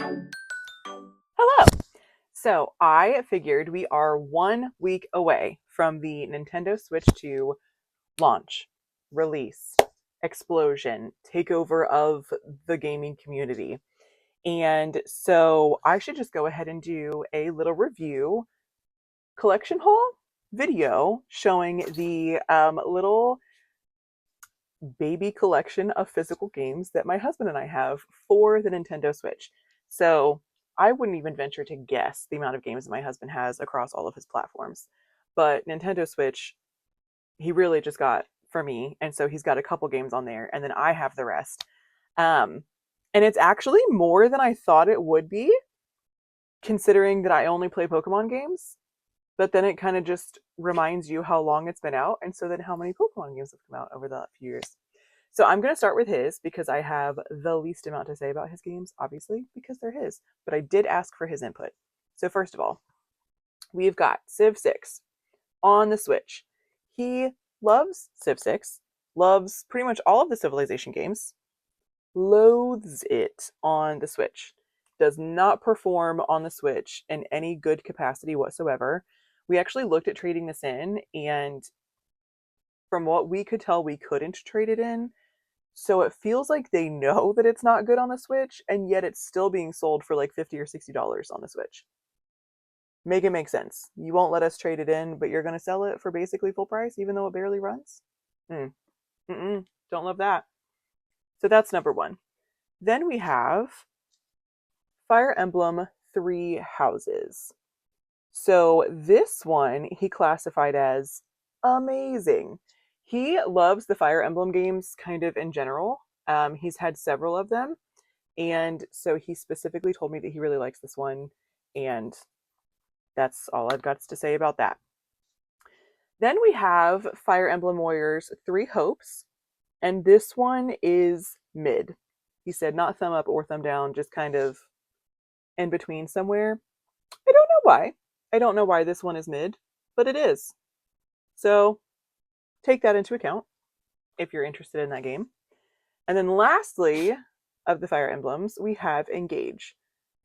Hello! So I figured we are 1 week away from the Nintendo Switch 2 launch, release, explosion, takeover of the gaming community. And so I should just go ahead and do a little review collection haul video showing the little baby collection of physical games that my husband and I have for the Nintendo Switch. So I wouldn't even venture to guess the amount of games that my husband has across all of his platforms. But Nintendo Switch, he really just got for me. And so he's got a couple games on there, and then I have the rest. Um, and it's actually more than I thought it would be, considering that I only play Pokemon games. But then it kind of just reminds you how long it's been out, and so then how many Pokemon games have come out over the few years. So I'm going to start with his because I have the least amount to say about his games, obviously, because they're his. But I did ask for his input. So first of all, we've got Civ 6 on the Switch. He loves Civ 6, loves pretty much all of the Civilization games, loathes it on the Switch, does not perform on the Switch in any good capacity whatsoever. We actually looked at trading this in, and from what we could tell, we couldn't trade it in. So it feels like they know that it's not good on the Switch, and yet it's still being sold for like $50 or $60 on the Switch. Make it make sense. You won't let us trade it in, but you're going to sell it for basically full price, even though it barely runs? Mm. Don't love that. So that's number one. Then we have Fire Emblem Three Houses. So this one he classified as amazing. He loves the Fire Emblem games kind of in general. He's had several of them. And so he specifically told me that he really likes this one. And that's all I've got to say about that. Then we have Fire Emblem Warriors Three Hopes. And this one is mid. He said not thumb up or thumb down, just kind of in between somewhere. I don't know why. I don't know why this one is mid, but it is. So take that into account if you're interested in that game. And then lastly, of the Fire Emblems, we have Engage.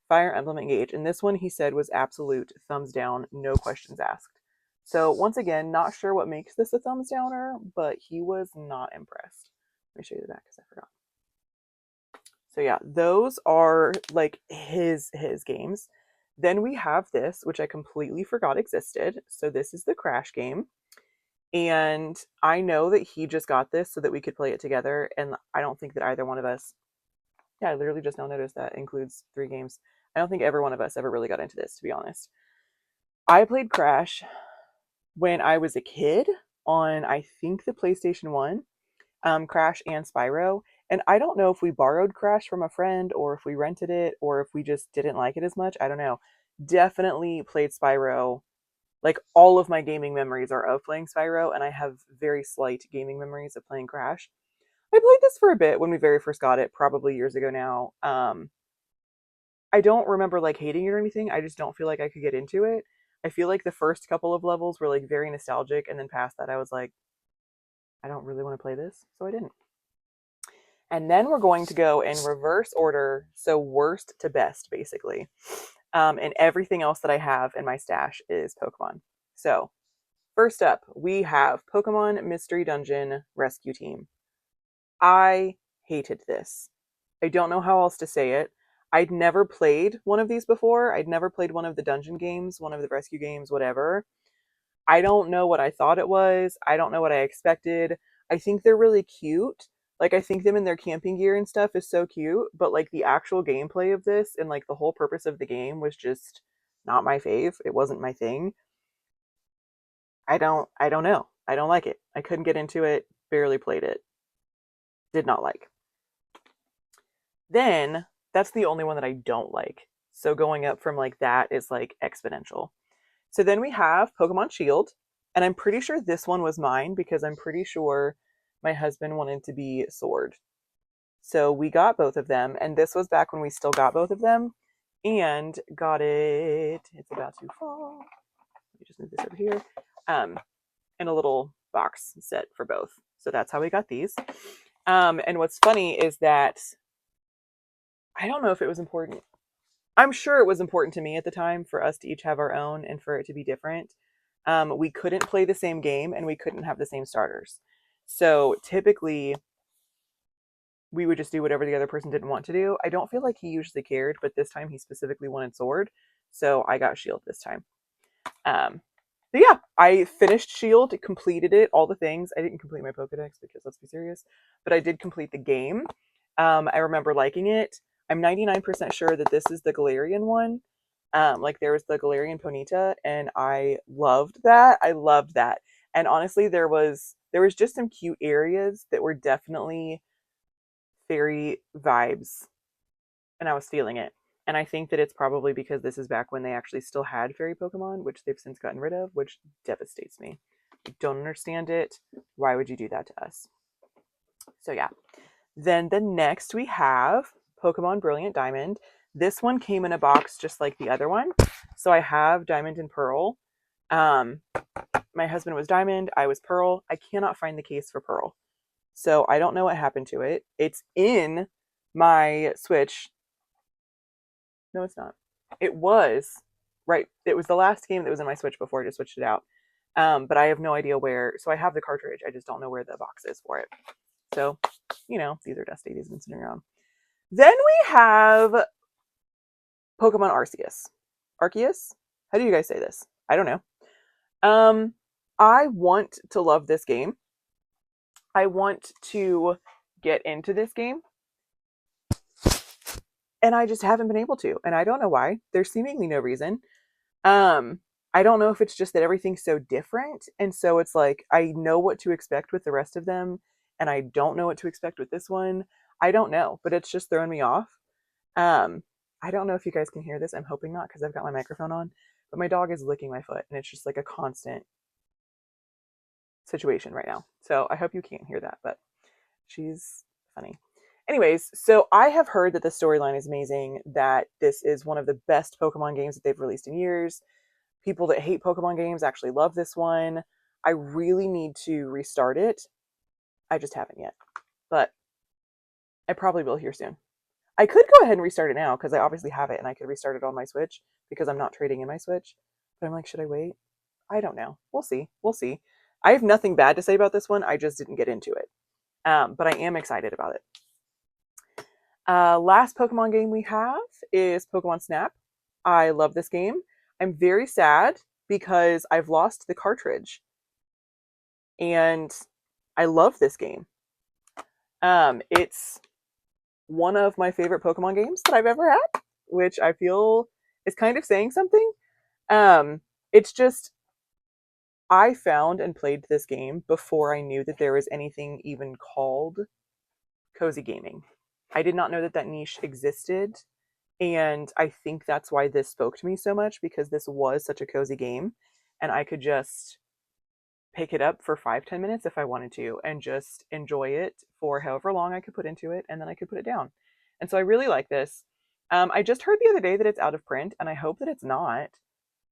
Fire Emblem Engage. And this one he said was absolute thumbs down, no questions asked. So once again, not sure what makes this a thumbs downer, but he was not impressed. Let me show you the back because I forgot. So yeah, those are like his games. Then we have this, which I completely forgot existed. So this is the Crash game. And I know that he just got this so that we could play it together. And I don't think that either one of us, yeah, I literally just now noticed that includes 3 games. I don't think every one of us ever really got into this, to be honest. I played Crash when I was a kid on, I think, the PlayStation 1, Crash and Spyro. And I don't know if we borrowed Crash from a friend or if we rented it or if we just didn't like it as much. I don't know. Definitely played Spyro. Like, all of my gaming memories are of playing Spyro, and I have very slight gaming memories of playing Crash. I played this for a bit when we very first got it, probably years ago now. I don't remember like hating it or anything. I just don't feel like I could get into it. I feel like the first couple of levels were like very nostalgic, and then past that I was like, I don't really want to play this, so I didn't. And then we're going to go in reverse order, so worst to best, basically. And everything else that I have in my stash is Pokemon. So, first up, we have Pokemon Mystery Dungeon Rescue Team. I hated this. I don't know how else to say it. I'd never played one of these before. I'd never played one of the dungeon games, one of the rescue games, whatever. I don't know what I thought it was. I don't know what I expected. I think they're really cute. Like, I think them in their camping gear and stuff is so cute, but like the actual gameplay of this and like the whole purpose of the game was just not my fave. It wasn't my thing. I don't know. I don't like it. I couldn't get into it, barely played it. Did not like. Then that's the only one that I don't like. So going up from like that is like exponential. So then we have Pokemon Shield, and I'm pretty sure this one was mine because I'm pretty sure my husband wanted to be Sword. So we got both of them, and this was back when we still got both of them, and got it. It's about to fall. Let me just move this over here. In a little box set for both. So that's how we got these. And what's funny is that I don't know if it was important. I'm sure it was important to me at the time for us to each have our own and for it to be different. We couldn't play the same game and we couldn't have the same starters. So typically, we would just do whatever the other person didn't want to do. I don't feel like he usually cared, but this time he specifically wanted sword. So I got shield this time. Um, but yeah, I finished shield, completed it, all the things. I didn't complete my Pokedex because let's be serious, but I did complete the game. I remember liking it. I'm 99% sure that this is the Galarian one. Like there was the Galarian Ponyta, and I loved that. I loved that. And honestly, there was just some cute areas that were definitely fairy vibes, and I was feeling it. And I think that it's probably because this is back when they actually still had fairy Pokemon, which they've since gotten rid of, which devastates me. I don't understand it. Why would you do that to us? So yeah. Then the next we have Pokemon Brilliant Diamond. This one came in a box just like the other one. So I have Diamond and Pearl. Um, my husband was Diamond, I was Pearl. I cannot find the case for Pearl. So I don't know what happened to it. It's in my Switch. No, it's not. It was right. It was the last game that was in my Switch before I just switched it out. But I have no idea where. So I have the cartridge. I just don't know where the box is for it. So, these are dusty. These have been sitting around. Then we have Pokemon Arceus. Arceus? How do you guys say this? I don't know. Um, I want to love this game. I want to get into this game, and I just haven't been able to. And I don't know why. There's seemingly no reason. Um, I don't know if it's just that everything's so different, and so it's like I know what to expect with the rest of them, and I don't know what to expect with this one. I don't know, but it's just throwing me off. Um, I don't know if you guys can hear this. I'm hoping not because I've got my microphone on, but my dog is licking my foot, and it's just like a constant situation right now. So I hope you can't hear that, but she's funny. Anyways, so I have heard that the storyline is amazing, that this is one of the best Pokemon games that they've released in years. People that hate Pokemon games actually love this one. I really need to restart it. I just haven't yet, but I probably will here soon. I could go ahead and restart it now because I obviously have it and I could restart it on my Switch because I'm not trading in my Switch. But I'm like, should I wait? I don't know. We'll see. We'll see. I have nothing bad to say about this one. I just didn't get into it. But I am excited about it. Last Pokemon game we have is Pokemon Snap. I love this game. I'm very sad because I've lost the cartridge. And I love this game. It's one of my favorite Pokemon games that I've ever had, which I feel is kind of saying something. It's just I found and played this game before I knew that there was anything even called cozy gaming. I did not know that that niche existed, and I think that's why this spoke to me so much because this was such a cozy game, and I could just pick it up for 5-10 minutes if I wanted to and just enjoy it for however long I could put into it, and then I could put it down. And so I really like this. I just heard the other day that it's out of print, and I hope that it's not.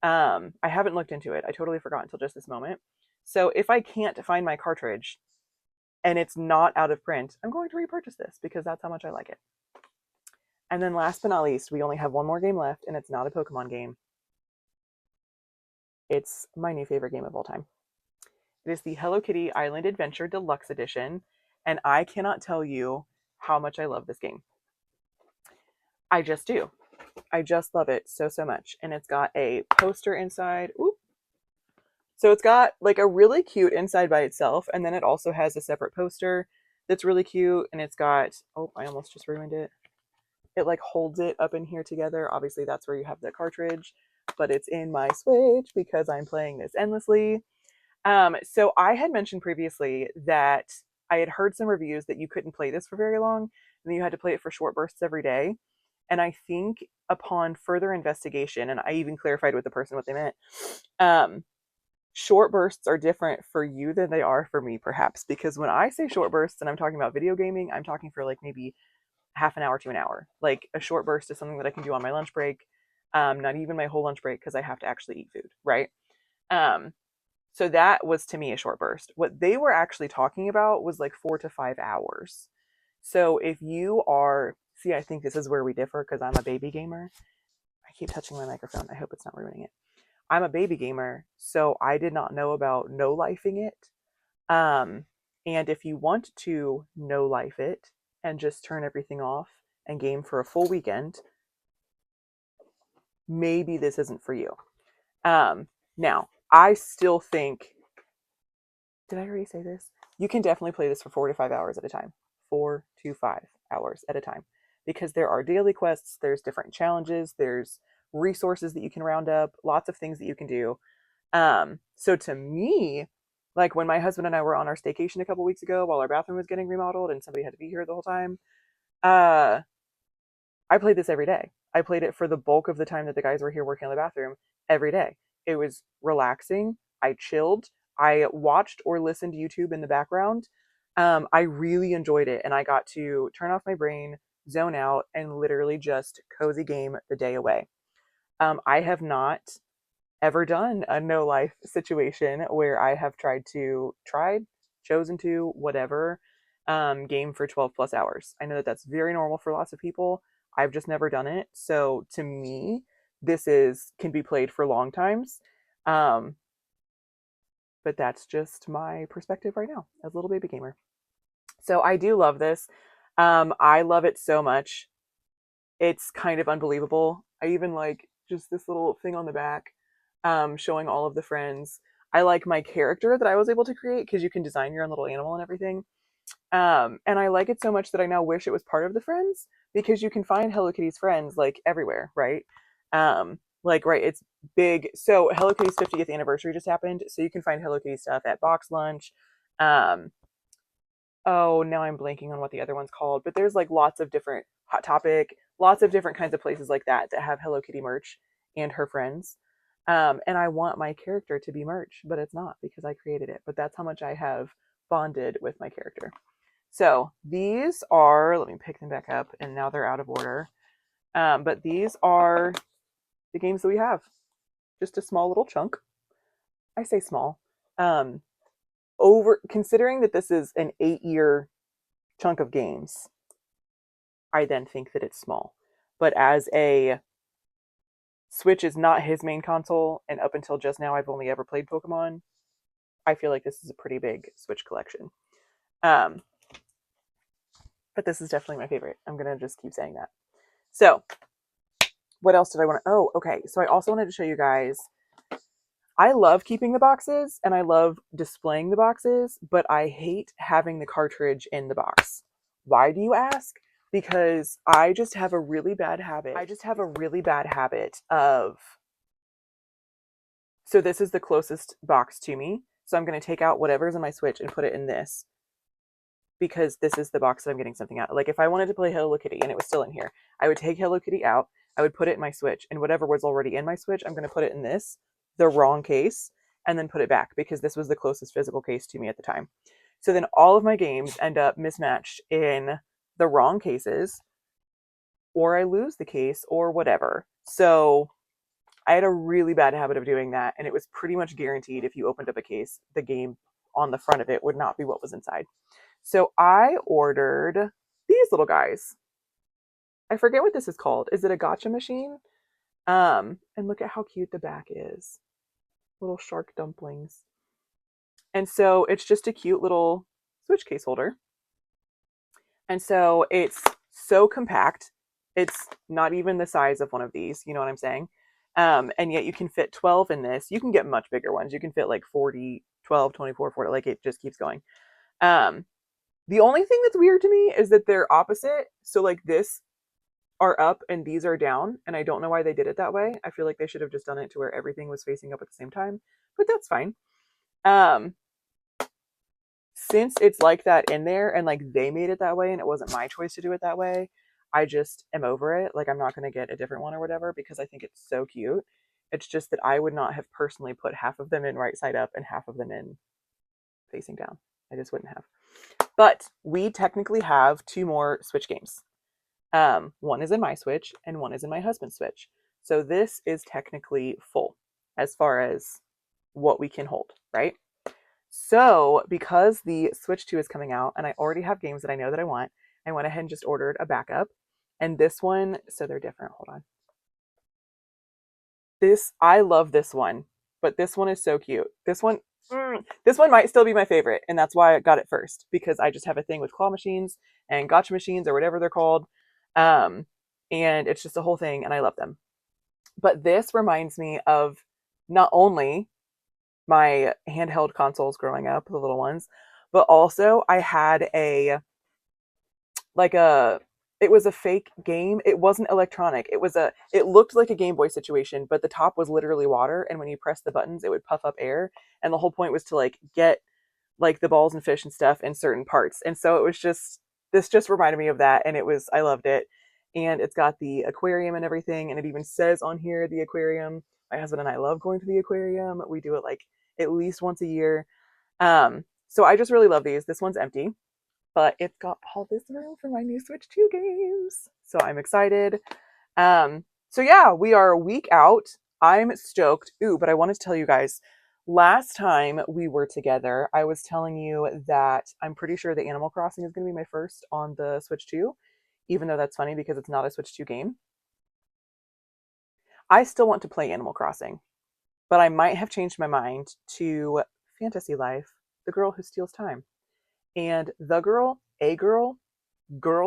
I haven't looked into it. I totally forgot until just this moment. So if I can't find my cartridge and it's not out of print, I'm going to repurchase this because that's how much I like it. And then last but not least, we only have one more game left, and it's not a Pokemon game. It's my new favorite game of all time. It is the Hello Kitty Island Adventure Deluxe Edition, and I cannot tell you how much I love this game. I just do. I just love it so, so much. And it's got a poster inside. Ooh. So it's got like a really cute inside by itself, and then it also has a separate poster that's really cute, and it's got, oh, I almost just ruined it. It like holds it up in here together. Obviously that's where you have the cartridge, but it's in my Switch because I'm playing this endlessly. So I had mentioned previously that I had heard some reviews that you couldn't play this for very long and you had to play it for short bursts every day. And I think upon further investigation, and I even clarified with the person what they meant, short bursts are different for you than they are for me, perhaps. Because when I say short bursts and I'm talking about video gaming, I'm talking for like maybe half an hour to an hour. Like a short burst is something that I can do on my lunch break, not even my whole lunch break because I have to actually eat food, right? So that was to me a short burst. What they were actually talking about was like 4 to 5 hours. So if you are, see, I think this is where we differ because I'm a baby gamer. I keep touching my microphone. I hope it's not ruining it. I'm a baby gamer, so I did not know about no lifing it. And if you want to no life it and just turn everything off and game for a full weekend, maybe this isn't for you. Now, I still think, did I already say this? You can definitely play this for 4 to 5 hours at a time. 4 to 5 hours at a time. Because there are daily quests, there's different challenges, there's resources that you can round up, lots of things that you can do. So to me, like when my husband and I were on our staycation a couple weeks ago while our bathroom was getting remodeled and somebody had to be here the whole time, uh, I played this every day. I played it for the bulk of the time that the guys were here working on the bathroom every day. It was relaxing. I chilled. I watched or listened to YouTube in the background. I really enjoyed it, and I got to turn off my brain, zone out, and literally just cozy game the day away. I have not ever done a no life situation where I have chosen to, whatever, game for 12 plus hours. I know that that's very normal for lots of people. I've just never done it. So to me, can be played for long times. Um, but that's just my perspective right now as a little baby gamer. So I do love this. I love it so much. It's kind of unbelievable. I even like just this little thing on the back, showing all of the friends. I like my character that I was able to create because you can design your own little animal and everything. And I like it so much that I now wish it was part of the friends because you can find Hello Kitty's friends like everywhere, right? Right, it's big. So Hello Kitty's 50th anniversary just happened, so you can find Hello Kitty stuff at Box Lunch. Um, oh, now I'm blanking on what the other one's called, but there's like lots of different Hot Topic, lots of different kinds of places like that that have Hello Kitty merch and her friends. And I want my character to be merch, but it's not because I created it. But that's how much I have bonded with my character. So these are, let me pick them back up, and now they're out of order. But these are the games that we have. Just a small little chunk. I say small. Over considering that this is an 8-year chunk of games, I then think that it's small. But as a Switch is not his main console, and up until just now I've only ever played Pokemon, I feel like this is a pretty big Switch collection. But this is definitely my favorite. I'm gonna just keep saying that. So, what else did I want to? Oh, okay. So I also wanted to show you guys. I love keeping the boxes and I love displaying the boxes, but I hate having the cartridge in the box. Why do you ask? Because I just have a really bad habit. Of. So this is the closest box to me. So I'm going to take out whatever's in my Switch and put it in this because this is the box that I'm getting something out. Like if I wanted to play Hello Kitty and it was still in here, I would take Hello Kitty out, I would put it in my Switch, and whatever was already in my Switch, I'm going to put it in this, the wrong case, and then put it back because this was the closest physical case to me at the time. So then all of my games end up mismatched in the wrong cases, or I lose the case, or whatever. So I had a really bad habit of doing that, and it was pretty much guaranteed if you opened up a case, the game on the front of it would not be what was inside. So I ordered these little guys. I forget what this is called. Is it a gotcha machine? And look at how cute the back is. Little shark dumplings. And so it's just a cute little Switch case holder. And so it's so compact. It's not even the size of one of these, you know what I'm saying? And yet you can fit 12 in this. You can get much bigger ones. You can fit like 40, 12, 24, 40, like it just keeps going. The only thing that's weird to me is that they're opposite. So like this are up and these are down. And I don't know why they did it that way. I feel like they should have just done it to where everything was facing up at the same time, but that's fine. Since it's like that in there and like they made it that way and it wasn't my choice to do it that way, I just am over it. Like I'm not going to get a different one or whatever because I think it's so cute. It's just that I would not have personally put half of them in right side up and half of them in facing down. I just wouldn't have. But we technically have 2 more Switch games. One is in my Switch and one is in my husband's Switch. So this is technically full as far as what we can hold, right? So because the Switch 2 is coming out and I already have games that I know that I went ahead and just ordered a backup. And this one, so they're different. Hold on. I love this one, but this one is so cute. This one might still be my favorite, and that's why I got it first, because I just have a thing with claw machines and gotcha machines or whatever they're called. Um, and it's just a whole thing, and I love them. But this reminds me of not only my handheld consoles growing up, the little ones, but also I had like a it was a fake game. It wasn't electronic. It looked like a Game Boy situation, but the top was literally water, and when you press the buttons it would puff up air, and the whole point was to like get like the balls and fish and stuff in certain parts. And so it was just this just reminded me of that, and I loved it. And it's got the aquarium and everything, and it even says on here the aquarium. My husband and I love going to the aquarium. We do it like at least once a year. So I just really love these. This one's empty, but it's got all this room for my new Switch 2 games. So I'm excited. So yeah, we are a week out. I'm stoked. Ooh, but I wanted to tell you guys, last time we were together, I was telling you that I'm pretty sure the Animal Crossing is going to be my first on the Switch 2, even though that's funny because it's not a Switch 2 game. I still want to play Animal Crossing, but I might have changed my mind to Fantasy Life, The Girl Who Steals Time. And girl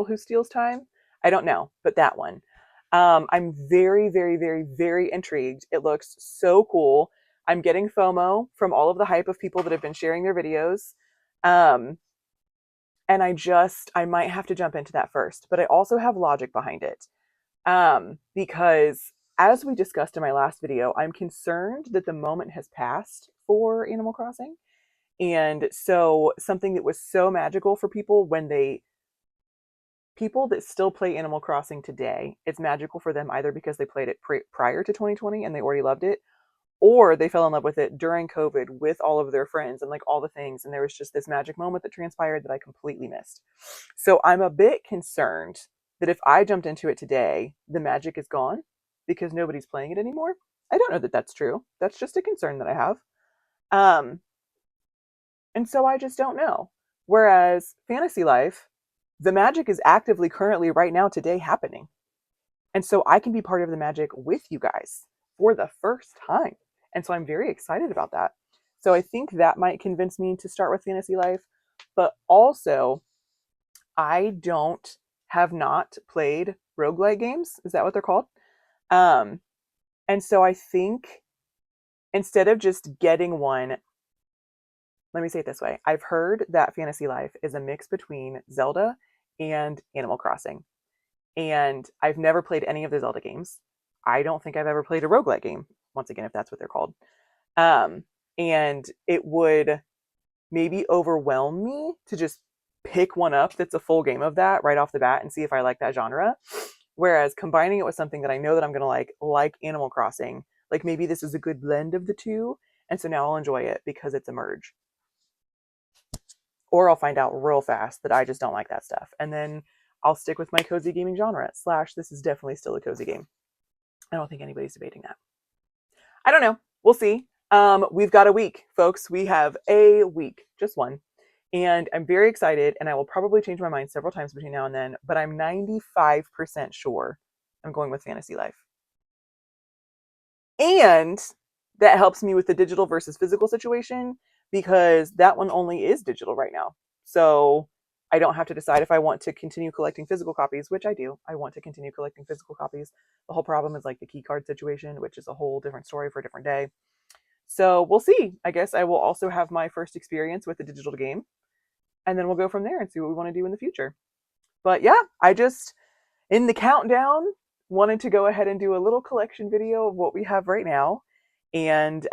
who steals time. I don't know, but that one. I'm very, very, very, very intrigued. It looks so cool. I'm getting FOMO from all of the hype of people that have been sharing their videos. Um, and I might have to jump into that first, but I also have logic behind it. Because as we discussed in my last video, I'm concerned that the moment has passed for Animal Crossing. And so something that was so magical for people that still play Animal Crossing today, it's magical for them either because they played it prior to 2020 and they already loved it, or they fell in love with it during COVID with all of their friends and like all the things. And there was just this magic moment that transpired that I completely missed. So I'm a bit concerned that if I jumped into it today, the magic is gone because nobody's playing it anymore. I don't know that that's true. That's just a concern that I have. Um, and so I just don't know. Whereas Fantasy Life, the magic is actively currently right now today happening. And so I can be part of the magic with you guys for the first time. And so I'm very excited about that. So I think that might convince me to start with Fantasy Life. But also, I don't have not played roguelike games. Is that what they're called? Um, and so I think instead of just getting one, let me say it this way. I've heard that Fantasy Life is a mix between Zelda and Animal Crossing. And I've never played any of the Zelda games. I don't think I've ever played a roguelike game, once again, if that's what they're called. And it would maybe overwhelm me to just pick one up that's a full game of that right off the bat and see if I like that genre. Whereas combining it with something that I know that I'm going to like Animal Crossing, like maybe this is a good blend of the two. And so now I'll enjoy it because it's a merge. Or I'll find out real fast that I just don't like that stuff. And then I'll stick with my cozy gaming genre. / this is definitely still a cozy game. I don't think anybody's debating that. I don't know. We'll see. We've got a week, folks. We have a week, just one. And I'm very excited, and I will probably change my mind several times between now and then, but I'm 95% sure I'm going with Fantasy Life. And that helps me with the digital versus physical situation because that one only is digital right now. So I don't have to decide if I want to continue collecting physical copies, which I do. I want to continue collecting physical copies. The whole problem is like the key card situation, which is a whole different story for a different day. So we'll see. I guess I will also have my first experience with the digital game, and then we'll go from there and see what we want to do in the future. But yeah, I just, in the countdown, wanted to go ahead and do a little collection video of what we have right now and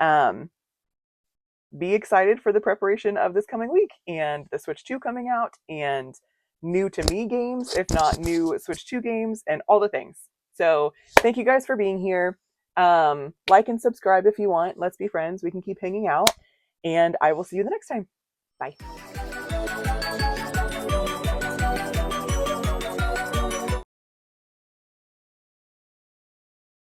be excited for the preparation of this coming week and the Switch 2 coming out and new to me games, if not new Switch 2 games, and all the things. So thank you guys for being here. Like and subscribe if you want. Let's be friends. We can keep hanging out. And I will see you the next time. Bye.